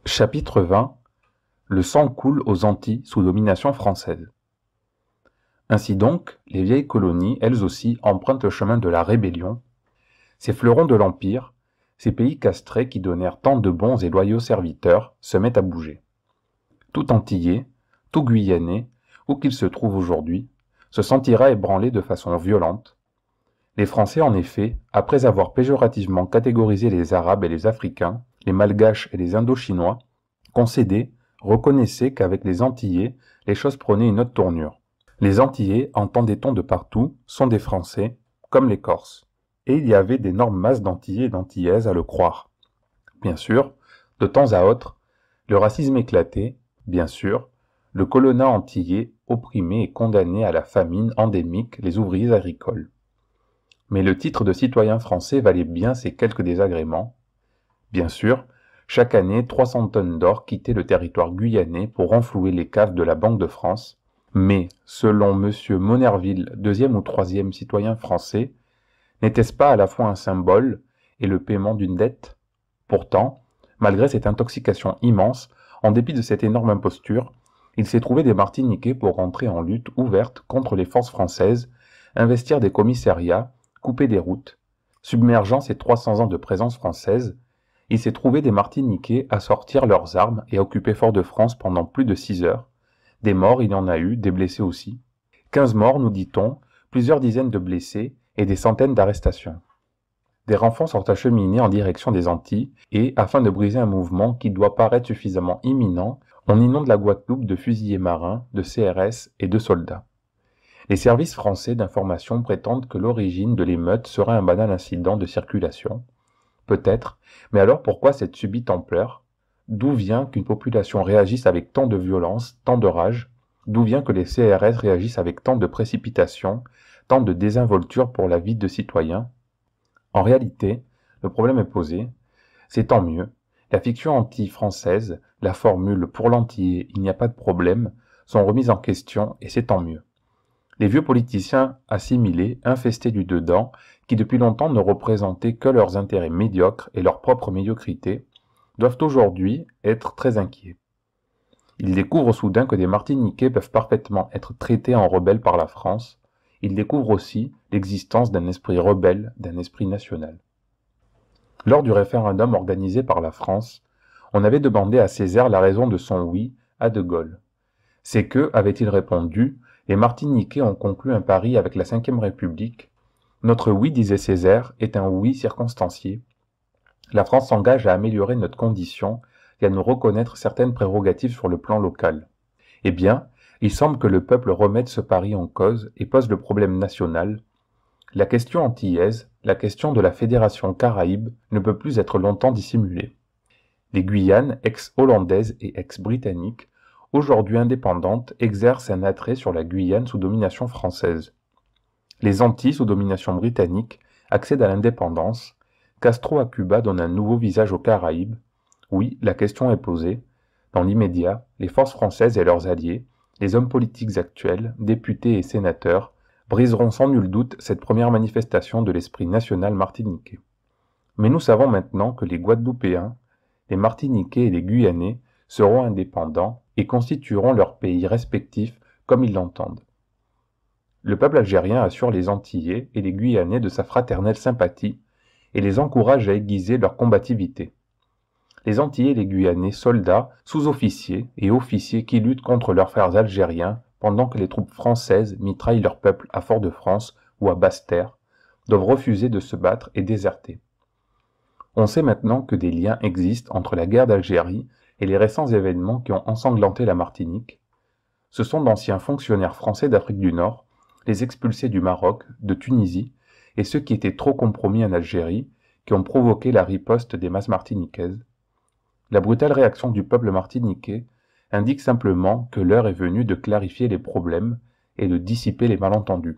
Chapitre 20. Le sang coule aux Antilles sous domination française. Ainsi donc, les vieilles colonies, elles aussi, empruntent le chemin de la rébellion. Ces fleurons de l'Empire, ces pays castrés qui donnèrent tant de bons et loyaux serviteurs, se mettent à bouger. Tout Antillais, tout Guyanais, où qu'il se trouve aujourd'hui, se sentira ébranlé de façon violente. Les Français, en effet, après avoir péjorativement catégorisé les Arabes et les Africains, les Malgaches et les Indochinois, concédaient, reconnaissaient qu'avec les Antillais, les choses prenaient une autre tournure. Les Antillais, entendait-on de partout, sont des Français, comme les Corses. Et il y avait d'énormes masses d'Antillais et d'Antillaises à le croire. Bien sûr, de temps à autre, le racisme éclatait, bien sûr, le colonna antillais opprimait et condamnait à la famine endémique les ouvriers agricoles. Mais le titre de citoyen français valait bien ces quelques désagréments. Bien sûr, chaque année, 300 tonnes d'or quittaient le territoire guyanais pour renflouer les caves de la Banque de France. Mais, selon M. Monerville, deuxième ou troisième citoyen français, n'était-ce pas à la fois un symbole et le paiement d'une dette? Pourtant, malgré cette intoxication immense, en dépit de cette énorme imposture, il s'est trouvé des Martiniquais pour entrer en lutte ouverte contre les forces françaises, investir des commissariats, couper des routes. Submergeant ces 300 ans de présence française, il s'est trouvé des Martiniquais à sortir leurs armes et à occuper Fort-de-France pendant plus de 6 heures. Des morts, il y en a eu, des blessés aussi. 15 morts, nous dit-on, plusieurs dizaines de blessés et des centaines d'arrestations. Des renforts sont acheminés en direction des Antilles et, afin de briser un mouvement qui doit paraître suffisamment imminent, on inonde la Guadeloupe de fusiliers marins, de CRS et de soldats. Les services français d'information prétendent que l'origine de l'émeute serait un banal incident de circulation. Peut-être, mais alors pourquoi cette subite ampleur? D'où vient qu'une population réagisse avec tant de violence, tant de rage? D'où vient que les CRS réagissent avec tant de précipitation, tant de désinvolture pour la vie de citoyens? En réalité, le problème est posé. C'est tant mieux. La fiction anti-française, la formule pour l'antillais, il n'y a pas de problème, sont remises en question et c'est tant mieux. Les vieux politiciens assimilés, infestés du dedans, qui depuis longtemps ne représentaient que leurs intérêts médiocres et leur propre médiocrité, doivent aujourd'hui être très inquiets. Ils découvrent soudain que des Martiniquais peuvent parfaitement être traités en rebelles par la France. Ils découvrent aussi l'existence d'un esprit rebelle, d'un esprit national. Lors du référendum organisé par la France, on avait demandé à Césaire la raison de son oui à De Gaulle. C'est que, avait-il répondu, les Martiniquais ont conclu un pari avec la Ve République. Notre oui, disait Césaire, est un oui circonstancié. La France s'engage à améliorer notre condition et à nous reconnaître certaines prérogatives sur le plan local. Eh bien, il semble que le peuple remette ce pari en cause et pose le problème national. La question antillaise, la question de la Fédération Caraïbe, ne peut plus être longtemps dissimulée. Les Guyanes, ex-hollandaises et ex-britanniques, aujourd'hui indépendantes, exercent un attrait sur la Guyane sous domination française. Les Antilles, sous domination britannique, accèdent à l'indépendance. Castro à Cuba donne un nouveau visage aux Caraïbes. Oui, la question est posée. Dans l'immédiat, les forces françaises et leurs alliés, les hommes politiques actuels, députés et sénateurs, briseront sans nul doute cette première manifestation de l'esprit national martiniquais. Mais nous savons maintenant que les Guadeloupéens, les Martiniquais et les Guyanais seront indépendants et constitueront leurs pays respectifs comme ils l'entendent. Le peuple algérien assure les Antillais et les Guyanais de sa fraternelle sympathie et les encourage à aiguiser leur combativité. Les Antillais et les Guyanais, soldats, sous-officiers et officiers qui luttent contre leurs frères algériens pendant que les troupes françaises mitraillent leur peuple à Fort-de-France ou à Basse-Terre, doivent refuser de se battre et déserter. On sait maintenant que des liens existent entre la guerre d'Algérie et les récents événements qui ont ensanglanté la Martinique. Ce sont d'anciens fonctionnaires français d'Afrique du Nord, les expulsés du Maroc, de Tunisie, et ceux qui étaient trop compromis en Algérie, qui ont provoqué la riposte des masses martiniquaises. La brutale réaction du peuple martiniquais indique simplement que l'heure est venue de clarifier les problèmes et de dissiper les malentendus.